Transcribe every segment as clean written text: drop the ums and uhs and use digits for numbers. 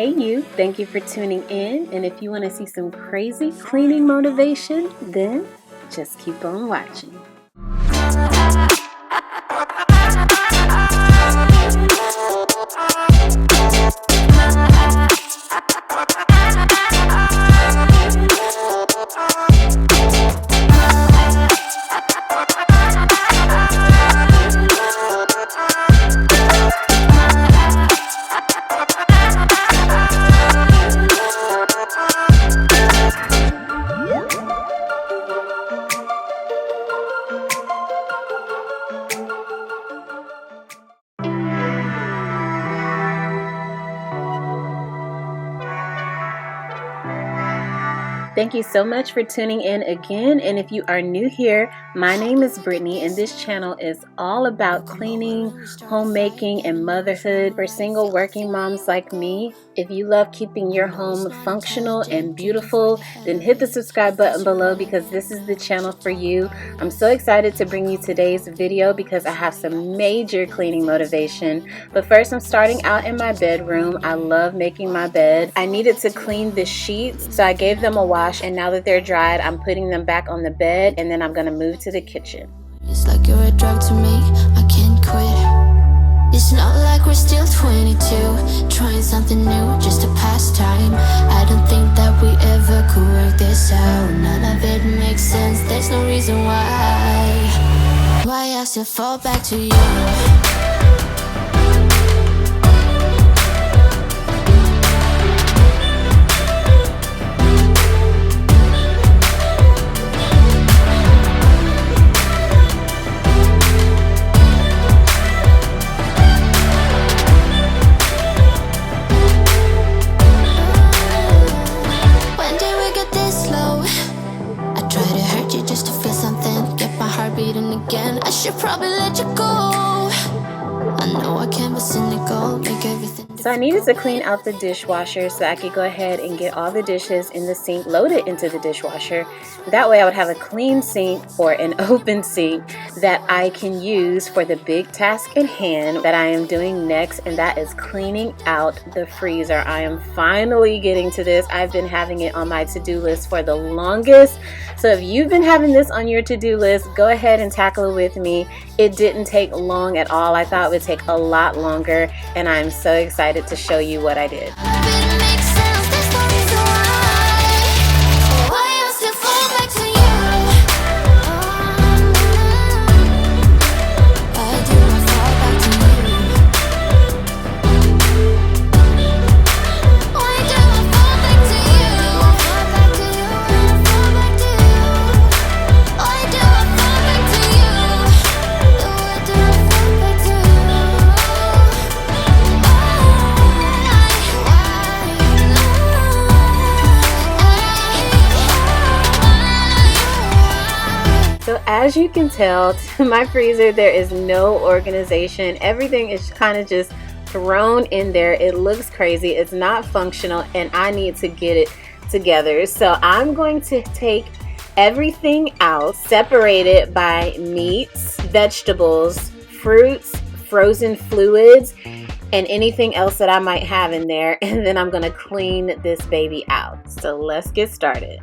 Hey you, thank you for tuning in, and if you want to see some crazy cleaning motivation, then just keep on watching. Thank you so much for tuning in again, and if you are new here, my name is Brittany and this channel is all about cleaning, homemaking, and motherhood for single working moms like me. If you love keeping your home functional and beautiful, then hit the subscribe button below because this is the channel for you. I'm so excited to bring you today's video because I have some major cleaning motivation. But first, I'm starting out in my bedroom. I love making my bed. I needed to clean the sheets, so I gave them a wash, and now that they're dried, I'm putting them back on the bed, and then I'm gonna move to the kitchen. It's like you're a drug to me, I can't quit. It's not like we're still 22, trying something new, just a pastime. I don't think that we ever could work this out. None of it makes sense, there's no reason why I still fall back to you. Again, I should probably let you go. I know I can be cynical, make everything. So I needed to clean out the dishwasher so I could go ahead and get all the dishes in the sink loaded into the dishwasher. That way I would have a clean sink or an open sink that I can use for the big task at hand that I am doing next, and that is cleaning out the freezer. I am finally getting to this. I've been having it on my to-do list for the longest. So if you've been having this on your to-do list, go ahead and tackle it with me. It didn't take long at all. I thought it would take a lot longer, and I'm so excited to show you what I did. As you can tell, to my freezer there is no organization. Everything is kind of just thrown in there. It looks crazy. It's not functional, and I need to get it together. So I'm going to take everything out, separate it by meats, vegetables, fruits, frozen fluids, and anything else that I might have in there, and then I'm going to clean this baby out. So let's get started.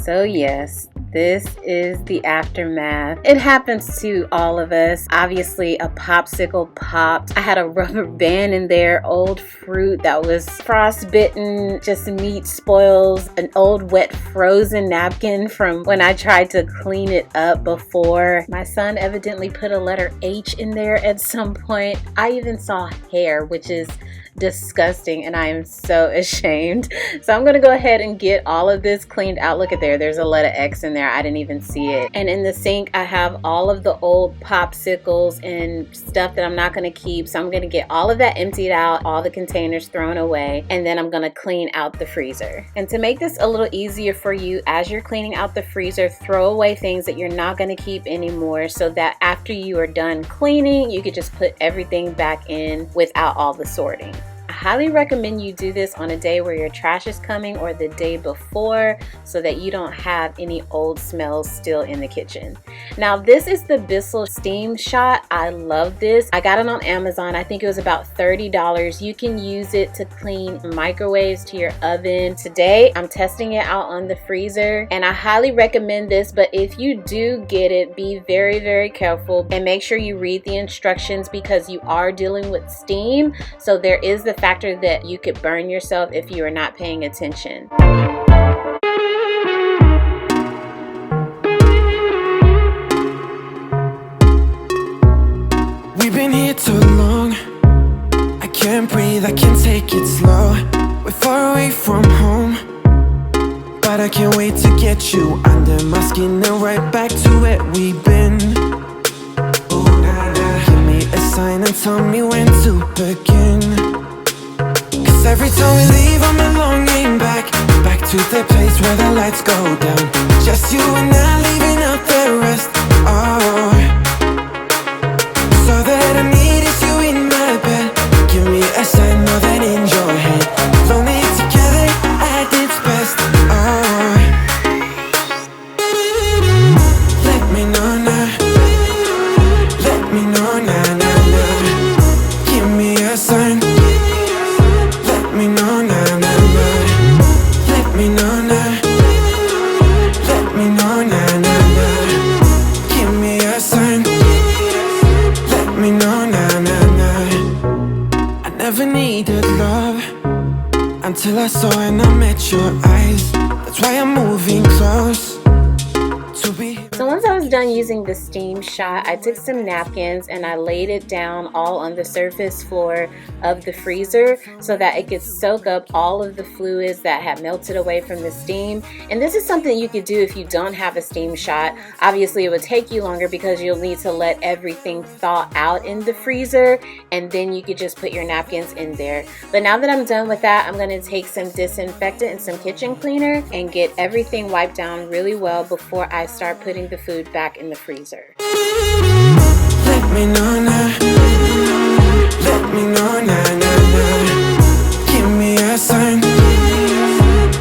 So yes, This is the aftermath. It happens to all of us. Obviously, a popsicle popped. I had a rubber band in there, old fruit that was frostbitten, just meat spoils, an old wet frozen napkin from when I tried to clean it up before. My son evidently put a letter H in there at some point. I even saw hair, which is disgusting, and I am so ashamed. So I'm gonna go ahead and get all of this cleaned out. Look at there's a letter X in there. I didn't even see it. And in the sink I have all of the old popsicles and stuff that I'm not gonna keep, so I'm gonna get all of that emptied out, all the containers thrown away, and then I'm gonna clean out the freezer. And to make this a little easier for you, as you're cleaning out the freezer, throw away things that you're not gonna keep anymore, so that after you are done cleaning, you could just put everything back in without all the sorting. I highly recommend you do this on a day where your trash is coming or the day before, so that you don't have any old smells still in the kitchen. Now this is the Bissell Steam Shot. I love this. I got it on Amazon. I think it was about $30. You can use it to clean microwaves to your oven. Today I'm testing it out on the freezer, and I highly recommend this, but if you do get it, be very, very careful and make sure you read the instructions, because you are dealing with steam, so there is the factor that you could burn yourself if you are not paying attention. We've been here too long. I can't breathe, I can't take it slow. We're far away from home, but I can't wait to get you under my skin and right back to where we've been. Ooh, nah, nah. Give me a sign and tell me when to begin. Every time we leave, I'm longing back to the place where the lights go down. Just you and I leaving out the rest. Oh, so that I need is you in my bed. Give me a sign more than in your head. Lonely together at its best. Oh, let me know now. Let me know now, now, now. Give me a sign. Let me know now, now, now. Let me know now. Let me know now, now, now. Give me a sign. Let me know now, now, now. I never needed love until I saw and I met your eyes. That's why I'm moving close to be. So once I was done using the Steam Shot, I took some napkins and I laid it down all on the surface floor of the freezer so that it could soak up all of the fluids that had melted away from the steam. And this is something you could do if you don't have a Steam Shot. Obviously it would take you longer because you'll need to let everything thaw out in the freezer, and then you could just put your napkins in there. But now that I'm done with that, I'm going to take some disinfectant and some kitchen cleaner and get everything wiped down really well before I start putting the food back in the freezer. Let me know now. Let me know now, now, now. Give me a sign.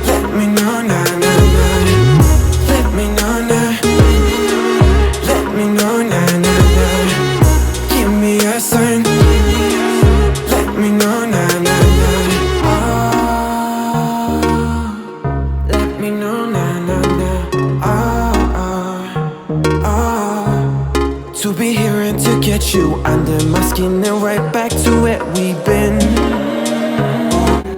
Let me know now, now, now. Let me know now. Let me know now, now, now. Give me a sign. Let me know now, now, now. Oh, let me know now, now, now. To be here and to get you under my skin and right back to where we've been.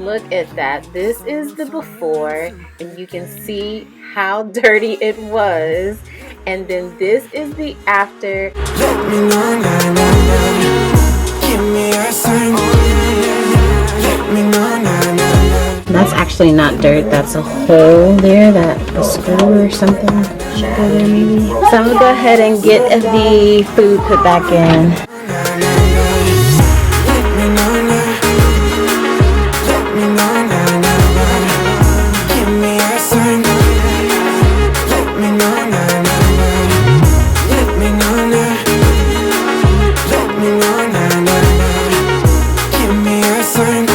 Look at that. This is the before, and you can see how dirty it was. And then this is the after. Let me know now, now, now. Give me a sign. Let me know now, now, now. That's actually not dirt, that's a hole there, that a screw or something should go there maybe. So I'm gonna go ahead and get the food put back in. Let me know now. Let me know now, now, now. Give me a sign. Let me know now, now, now. Let me know now. Let me know now, now, now. Give me a sign.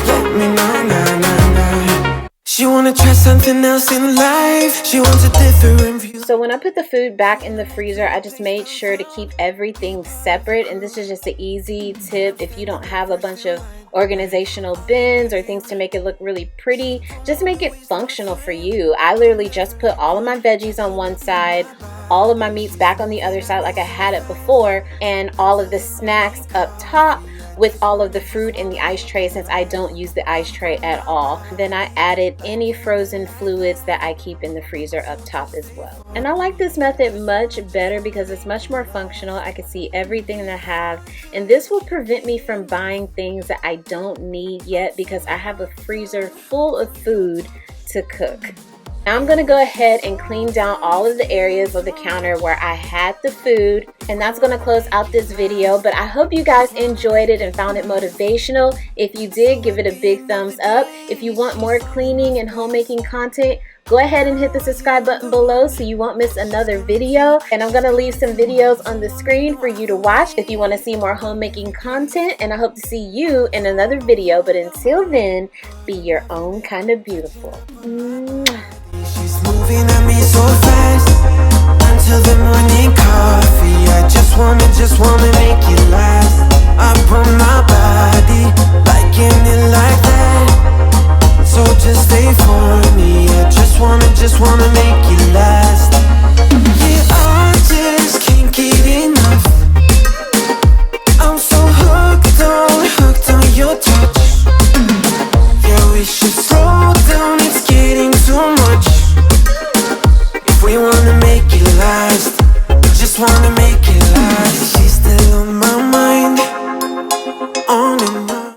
Let me know now, now, now. She wanna try something else in life. She wants a different view. So when I put the food back in the freezer, I just made sure to keep everything separate. And this is just an easy tip if you don't have a bunch of organizational bins or things to make it look really pretty. Just make it functional for you. I literally just put all of my veggies on one side, all of my meats back on the other side like I had it before, and all of the snacks up top with all of the fruit in the ice tray, since I don't use the ice tray at all. Then I added any frozen fluids that I keep in the freezer up top as well. And I like this method much better because it's much more functional. I can see everything that I have, and this will prevent me from buying things that I don't need yet because I have a freezer full of food to cook. Now I'm going to go ahead and clean down all of the areas of the counter where I had the food, and that's going to close out this video. But I hope you guys enjoyed it and found it motivational. If you did, give it a big thumbs up. If you want more cleaning and homemaking content, go ahead and hit the subscribe button below so you won't miss another video. And I'm going to leave some videos on the screen for you to watch if you want to see more homemaking content. And I hope to see you in another video. But until then, be your own kind of beautiful. Mwah. She's moving at me so fast until the morning coffee. I just wanna make it last. I put my body liking it like that. So just stay for me. I just wanna make it last. Yeah, I just can't get enough. I'm so hooked on your touch. Yeah, we should slow down. It's getting too much. We wanna make it last, just wanna make